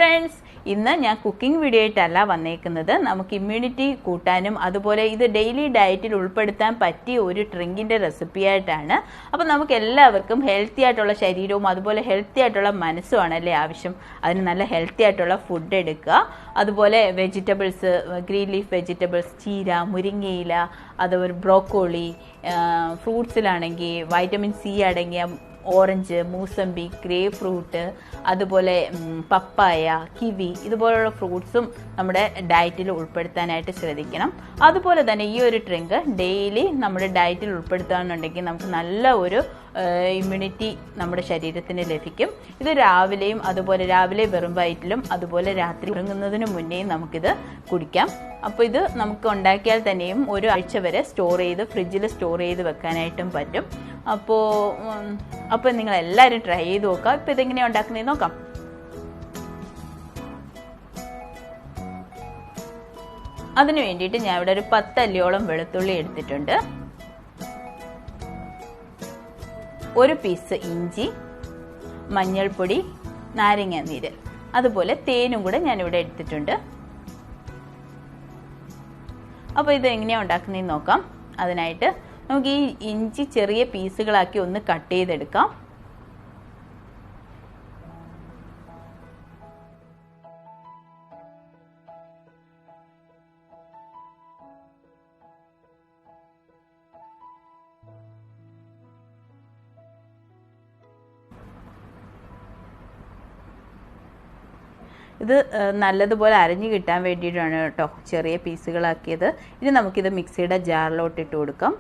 Friends, ഇന്ന് ഞാൻ cooking video ആയിട്ടല്ല വന്നേക്കുന്നത്. നമുക്ക് ഇമ്മ്യൂണിറ്റി കൂട്ടാനും അതുപോലെ ഇത് ഡെയിലി ഡയറ്റിൽ ഉൾപ്പെടുത്താൻ പറ്റിയ ഒരു ഡ്രിങ്കിൻ്റെ റെസിപ്പി ആയിട്ടാണ്. അപ്പോൾ നമുക്ക് എല്ലാവർക്കും ഹെൽത്തി ആയിട്ടുള്ള ശരീരവും അതുപോലെ ഹെൽത്തി ആയിട്ടുള്ള മനസ്സുമാണല്ലേ ആവശ്യം. അതിന് നല്ല ഹെൽത്തി ആയിട്ടുള്ള ഫുഡ് എടുക്കുക. അതുപോലെ വെജിറ്റബിൾസ്, ഗ്രീൻ ലീഫ് വെജിറ്റബിൾസ്, ചീര, മുരിങ്ങയില, അതുപോലെ ബ്രോക്കോളി, ഫ്രൂട്ട്സിലാണെങ്കിൽ വൈറ്റമിൻ സി അടങ്ങിയ ഓറഞ്ച്, മൂസമ്പി, ഗ്രേപ്പ് ഫ്രൂട്ട്, അതുപോലെ പപ്പായ, കിവി ഇതുപോലുള്ള ഫ്രൂട്ട്സും നമ്മുടെ ഡയറ്റിൽ ഉൾപ്പെടുത്താനായിട്ട് ശ്രദ്ധിക്കണം. അതുപോലെ തന്നെ ഈ ഒരു ഡ്രിങ്ക് ഡെയിലി നമ്മുടെ ഡയറ്റിൽ ഉൾപ്പെടുത്തുകയാണെന്നുണ്ടെങ്കിൽ നമുക്ക് നല്ല ഒരു ഇമ്മ്യൂണിറ്റി നമ്മുടെ ശരീരത്തിന് ലഭിക്കും. ഇത് രാവിലെയും അതുപോലെ രാവിലെ വെറും വയറ്റിലും അതുപോലെ രാത്രി ഉറങ്ങുന്നതിന് മുന്നേയും നമുക്കിത് കുടിക്കാം. അപ്പോൾ ഇത് നമുക്ക് ഉണ്ടാക്കിയാൽ തന്നെയും ഒരു ആഴ്ച വരെ ഫ്രിഡ്ജിൽ സ്റ്റോർ ചെയ്ത് വെക്കാനായിട്ടും പറ്റും. അപ്പോൾ നിങ്ങൾ എല്ലാവരും ട്രൈ ചെയ്ത് നോക്കാം. ഇപ്പോൾ ഇതെങ്ങനെയാണ് ഉണ്ടാക്കുന്നതെന്ന് നോക്കാം. അതിനു വേണ്ടിയിട്ട് ഞാൻ ഇവിടെ ഒരു 10 അല്ലിയോളം വെളുത്തുള്ളി എടുത്തിട്ടുണ്ട്, ഒരു പീസ് ഇഞ്ചി, മഞ്ഞൾപ്പൊടി, നാരങ്ങ നീര്, അതുപോലെ തേനും കൂടെ ഞാനിവിടെ എടുത്തിട്ടുണ്ട്. അപ്പോൾ ഇത് എങ്ങനെയാണ് ഉണ്ടാക്കുന്നതെന്ന് നോക്കാം. അതിനായിട്ട് നമുക്ക് ഈ ഇഞ്ചി ചെറിയ പീസുകളാക്കി ഒന്ന് കട്ട് ചെയ്തെടുക്കാം. ഇത് നല്ലതുപോലെ അരഞ്ഞു കിട്ടാൻ വേണ്ടിയിട്ടാണ് കേട്ടോ ചെറിയ പീസുകളാക്കിയത്. ഇനി നമുക്കിത് മിക്സിയുടെ ജാറിലോട്ട് ഇട്ട് കൊടുക്കാം.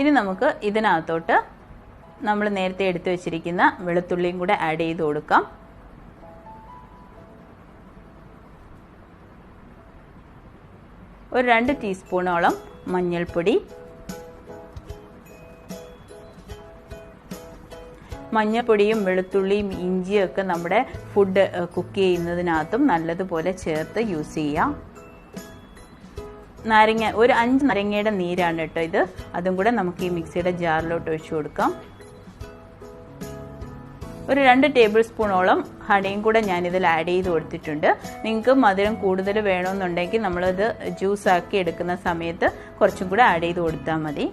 ഇനി നമുക്ക് ഇതിനകത്തോട്ട് നമ്മൾ നേരത്തെ എടുത്തു വെച്ചിരിക്കുന്ന വെളുത്തുള്ളിയും കൂടെ ആഡ് ചെയ്ത് കൊടുക്കാം. ഒരു 2 ടീസ്പൂണോളം മഞ്ഞൾപ്പൊടി. മഞ്ഞൾപ്പൊടിയും വെളുത്തുള്ളിയും ഇഞ്ചിയും ഒക്കെ നമ്മുടെ ഫുഡ് കുക്ക് ചെയ്യുന്നതിനകത്തും നല്ലതുപോലെ ചേർത്ത് യൂസ് ചെയ്യാം. നാരങ്ങ, ഒരു 5 നാരങ്ങയുടെ നീരാണ് കേട്ടോ ഇത്. അതും കൂടെ നമുക്ക് ഈ മിക്സിയുടെ ജാറിലോട്ട് ഒഴിച്ചു കൊടുക്കാം. ഒരു 2 ടേബിൾ സ്പൂണോളം ഹണിയും കൂടെ ഞാനിതിൽ ആഡ് ചെയ്ത് കൊടുത്തിട്ടുണ്ട്. നിങ്ങൾക്ക് മധുരം കൂടുതൽ വേണമെന്നുണ്ടെങ്കിൽ നമ്മളത് ജ്യൂസാക്കി എടുക്കുന്ന സമയത്ത് കുറച്ചും കൂടെ ആഡ് ചെയ്ത് കൊടുത്താൽ മതി.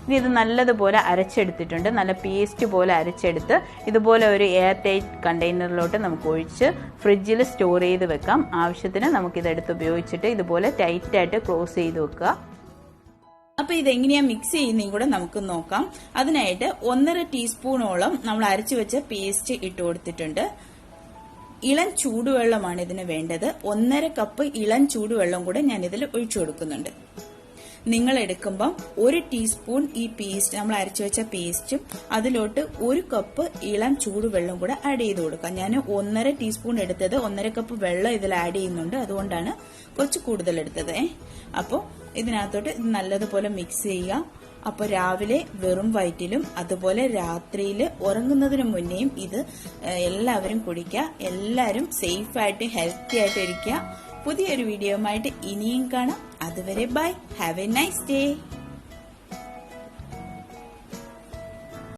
ഇനി ഇത് നല്ലതുപോലെ അരച്ചെടുത്തിട്ടുണ്ട്. നല്ല പേസ്റ്റ് പോലെ അരച്ചെടുത്ത് ഇതുപോലെ ഒരു എയർ ടൈറ്റ് കണ്ടെയ്നറിലോട്ട് നമുക്ക് ഒഴിച്ച് ഫ്രിഡ്ജിൽ സ്റ്റോർ ചെയ്ത് വെക്കാം. ആവശ്യത്തിന് നമുക്കിതെടുത്ത് ഉപയോഗിച്ചിട്ട് ഇതുപോലെ ടൈറ്റായിട്ട് ക്ലോസ് ചെയ്ത് വെക്കുക. അപ്പോൾ ഇതെങ്ങനെയാണ് മിക്സ് ചെയ്യുന്നതും കൂടെ നമുക്ക് നോക്കാം. അതിനായിട്ട് 1.5 ടീസ്പൂണോളം നമ്മൾ അരച്ചു വെച്ച പേസ്റ്റ് ഇട്ട് കൊടുത്തിട്ടുണ്ട്. ഇളം ചൂടുവെള്ളമാണ് ഇതിന് വേണ്ടത്. 1.5 കപ്പ് ഇളം ചൂടുവെള്ളം കൂടെ ഞാനിതിൽ ഒഴിച്ചു കൊടുക്കുന്നുണ്ട്. നിങ്ങൾ എടുക്കുമ്പം 1 ടീസ്പൂൺ ഈ പേസ്റ്റ്, നമ്മൾ അരച്ചു വെച്ച പേസ്റ്റും അതിലോട്ട് 1 കപ്പ് ഇളം ചൂടുവെള്ളം കൂടെ ആഡ് ചെയ്ത് കൊടുക്കാം. ഞാൻ 1.5 ടീസ്പൂൺ എടുത്തത് 1.5 കപ്പ് വെള്ളം ഇതിൽ ആഡ് ചെയ്യുന്നുണ്ട്. അതുകൊണ്ടാണ് കുറച്ച് കൂടുതൽ എടുത്തത്. അപ്പോൾ ഇതിനകത്തോട്ട് ഇത് നല്ലതുപോലെ മിക്സ് ചെയ്യുക. അപ്പോൾ രാവിലെ വെറും വയറ്റിലും അതുപോലെ രാത്രിയിൽ ഉറങ്ങുന്നതിന് മുന്നേയും ഇത് എല്ലാവരും കുടിക്കുക. എല്ലാവരും സേഫായിട്ട് ഹെൽത്തി ആയിട്ട് ഇരിക്കുക. പുതിയൊരു വീഡിയോയുമായിട്ട് ഇനിയും കാണാം. അതുവരെ bye. Have a nice day.